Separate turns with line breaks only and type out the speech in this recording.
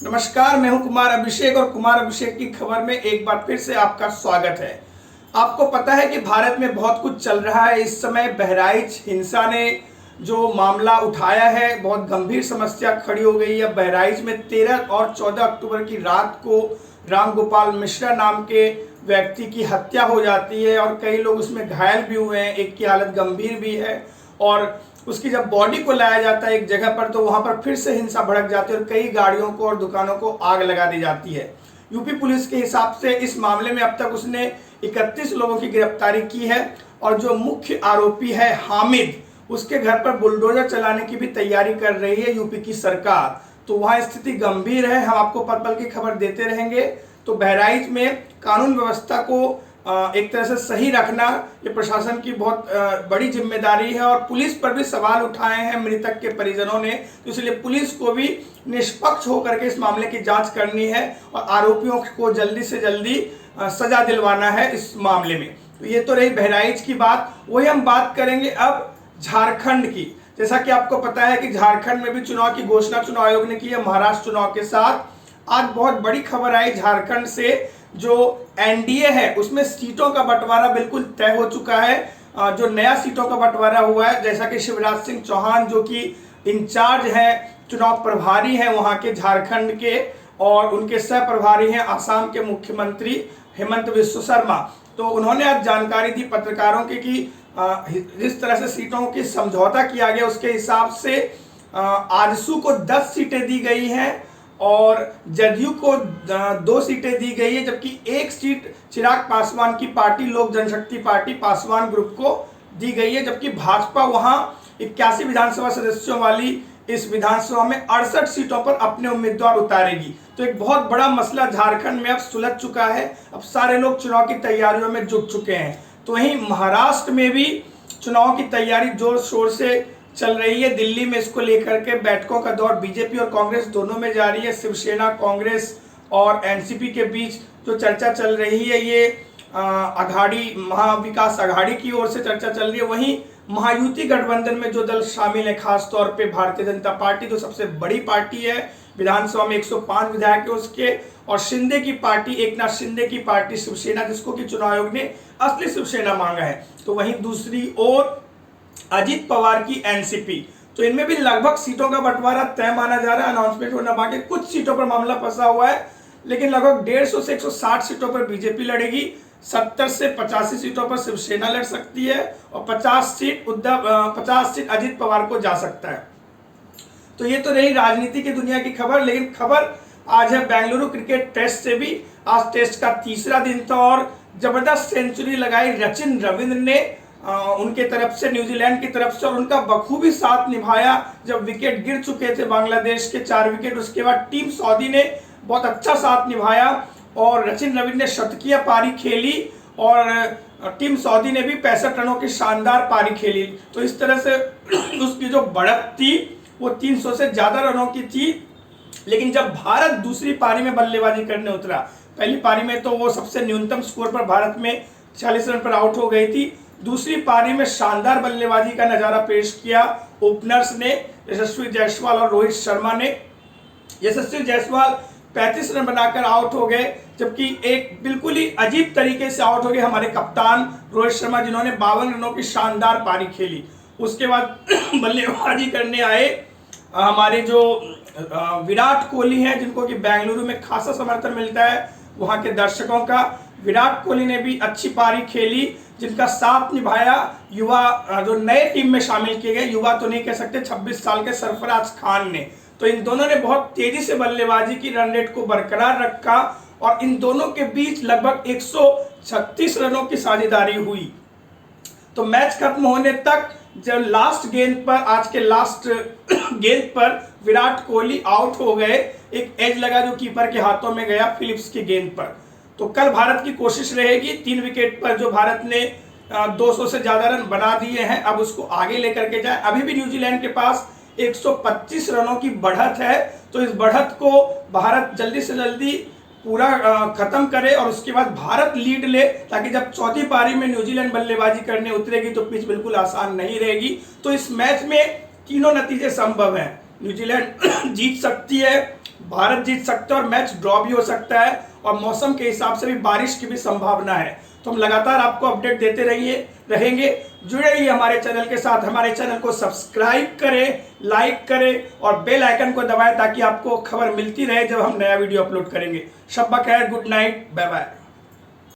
नमस्कार, मैं हूं कुमार अभिषेक और कुमार अभिषेक की खबर में एक बार फिर से आपका स्वागत है। आपको पता है कि भारत में बहुत कुछ चल रहा है इस समय। बहराइच हिंसा ने जो मामला उठाया है, बहुत गंभीर समस्या खड़ी हो गई है। बहराइच में 13 और 14 अक्टूबर की रात को राम गोपाल मिश्रा नाम के व्यक्ति की हत्या हो जाती है और कई लोग उसमें घायल भी हुए हैं, एक की हालत गंभीर भी है। और उसकी जब बॉडी को लाया जाता है एक जगह पर, तो वहां पर फिर से हिंसा भड़क जाती है और कई गाड़ियों को और दुकानों को आग लगा दी जाती है। यूपी पुलिस के हिसाब से इस मामले में अब तक उसने 31 लोगों की गिरफ्तारी की है और जो मुख्य आरोपी है हामिद, उसके घर पर बुलडोजर चलाने की भी तैयारी कर रही है यूपी की सरकार। तो वहां स्थिति गंभीर है, हम आपको पल पल की खबर देते रहेंगे। तो बहराइच में कानून व्यवस्था को एक तरह से सही रखना ये प्रशासन की बहुत बड़ी जिम्मेदारी है और पुलिस पर भी सवाल उठाए हैं मृतक के परिजनों ने। तो इसलिए पुलिस को भी निष्पक्ष होकर के इस मामले की जांच करनी है और आरोपियों को जल्दी से जल्दी सजा दिलवाना है इस मामले में। तो ये तो रही बहराइच की बात। वही हम बात करेंगे अब झारखंड की। जैसा कि आपको पता है कि झारखंड में भी चुनाव की घोषणा चुनाव आयोग ने की है महाराष्ट्र चुनाव के साथ। आज बहुत बड़ी खबर आई झारखंड से, जो एनडीए है उसमें सीटों का बंटवारा बिल्कुल तय हो चुका है। जो नया सीटों का बंटवारा हुआ है, जैसा कि शिवराज सिंह चौहान जो कि इंचार्ज है, चुनाव प्रभारी हैं वहां के झारखंड के, और उनके सह प्रभारी हैं आसाम के मुख्यमंत्री हेमंत बिस्वा शर्मा। तो उन्होंने आज जानकारी दी पत्रकारों की कि जिस तरह से सीटों की समझौता किया गया उसके हिसाब से आजसू को 10 सीटें दी गई हैं और जदयू को 2 सीटें दी गई है, जबकि 1 सीट चिराग पासवान की पार्टी लोक जनशक्ति पार्टी पासवान ग्रुप को दी गई है। जबकि भाजपा वहां 81 विधानसभा सदस्यों वाली इस विधानसभा में 68 सीटों पर अपने उम्मीदवार उतारेगी। तो एक बहुत बड़ा मसला झारखंड में अब सुलझ चुका है। अब सारे लोग चुनाव की तैयारियों में जुट चुके हैं। तो वहीं महाराष्ट्र में भी चुनाव की तैयारी जोर शोर से चल रही है। दिल्ली में इसको लेकर के बैठकों का दौर बीजेपी और कांग्रेस दोनों में जारी है। शिवसेना, कांग्रेस और एनसीपी के बीच जो चर्चा चल रही है, ये अघाड़ी महाविकास अघाड़ी की ओर से चर्चा चल रही है। वहीं महायुति गठबंधन में जो दल शामिल है, खास तौर पे भारतीय जनता पार्टी जो सबसे बड़ी पार्टी है, विधानसभा में 105 विधायक है उसके, और शिंदे की पार्टी, एकनाथ शिंदे की पार्टी शिवसेना, जिसको कि चुनाव आयोग ने असली शिवसेना मांगा है। तो वहीं दूसरी ओर अजित पवार की एनसीपी। तो इनमें भी लगभग सीटों का बंटवारा तय माना जा रहा है। अनाउंसमेंट होना बाकी, कुछ सीटों पर मामला फंसा हुआ है, लेकिन लगभग 150 से 160 सीटों पर बीजेपी लड़ेगी, 70 से 85 सीटों पर शिवसेना लड़ सकती है और 50 सीट अजित पवार को जा सकता है। तो ये तो रही राजनीति की दुनिया की खबर। लेकिन खबर आज है बेंगलुरु क्रिकेट टेस्ट से भी। आज टेस्ट का तीसरा दिन था और जबरदस्त सेंचुरी लगाई रचिन रविंद्र ने उनके तरफ से, न्यूजीलैंड की तरफ से, और उनका बखूबी साथ निभाया जब विकेट गिर चुके थे बांग्लादेश के 4 विकेट। उसके बाद टीम सऊदी ने बहुत अच्छा साथ निभाया और रचिन रविंद्र ने शतकीय पारी खेली और टीम सऊदी ने भी 65 रनों की शानदार पारी खेली। तो इस तरह से उसकी जो बढ़त थी वो 300 से ज्यादा रनों की थी। लेकिन जब भारत दूसरी पारी में बल्लेबाजी करने उतरा, पहली पारी में तो वो सबसे न्यूनतम स्कोर पर भारत में 40 रन पर आउट हो गई थी। दूसरी पारी में शानदार बल्लेबाजी का नजारा पेश किया ओपनर्स ने, यशस्वी जायसवाल और रोहित शर्मा ने। यशस्वी जायसवाल 35 रन बनाकर आउट हो गए, जबकि एक बिल्कुल ही अजीब तरीके से आउट हो गए हमारे कप्तान रोहित शर्मा, जिन्होंने 52 रनों की शानदार पारी खेली। उसके बाद बल्लेबाजी करने आए हमारे जो विराट कोहली हैं, जिनको कि बेंगलुरु में खासा समर्थन मिलता है वहां के दर्शकों का। विराट कोहली ने भी अच्छी पारी खेली, जिनका साथ निभाया युवा जो नए टीम में शामिल किए गए, युवा तो नहीं कह सकते, 26 साल के सरफराज खान ने। तो इन दोनों ने बहुत तेजी से बल्लेबाजी की, रन रेट को बरकरार रखा और इन दोनों के बीच लगभग 136 रनों की साझेदारी हुई। तो मैच खत्म होने तक जब लास्ट गेंद पर, आज के लास्ट गेंद पर विराट कोहली आउट हो गए। एक एज लगा जो कीपर के हाथों में गया फिलिप्स की गेंद पर। तो कल भारत की कोशिश रहेगी 3 विकेट पर जो भारत ने 200 से ज्यादा रन बना दिए हैं, अब उसको आगे लेकर के जाए। अभी भी न्यूजीलैंड के पास 125 रनों की बढ़त है। तो इस बढ़त को भारत जल्दी से जल्दी पूरा खत्म करे और उसके बाद भारत लीड ले, ताकि जब चौथी पारी में न्यूजीलैंड बल्लेबाजी करने उतरेगी तो पिच बिल्कुल आसान नहीं रहेगी। तो इस मैच में तीनों नतीजे संभव हैं। न्यूजीलैंड जीत सकती है, भारत जीत सकता है और मैच ड्रॉ भी हो सकता है, और मौसम के हिसाब से भी बारिश की भी संभावना है। तो हम लगातार आपको अपडेट देते रहेंगे। जुड़े रहिए हमारे चैनल के साथ। हमारे चैनल को सब्सक्राइब करें, लाइक करें और बेल आइकन को दबाएं ताकि आपको खबर मिलती रहे जब हम नया वीडियो अपलोड करेंगे। शब्बा खैर, गुड नाइट, बाय बाय।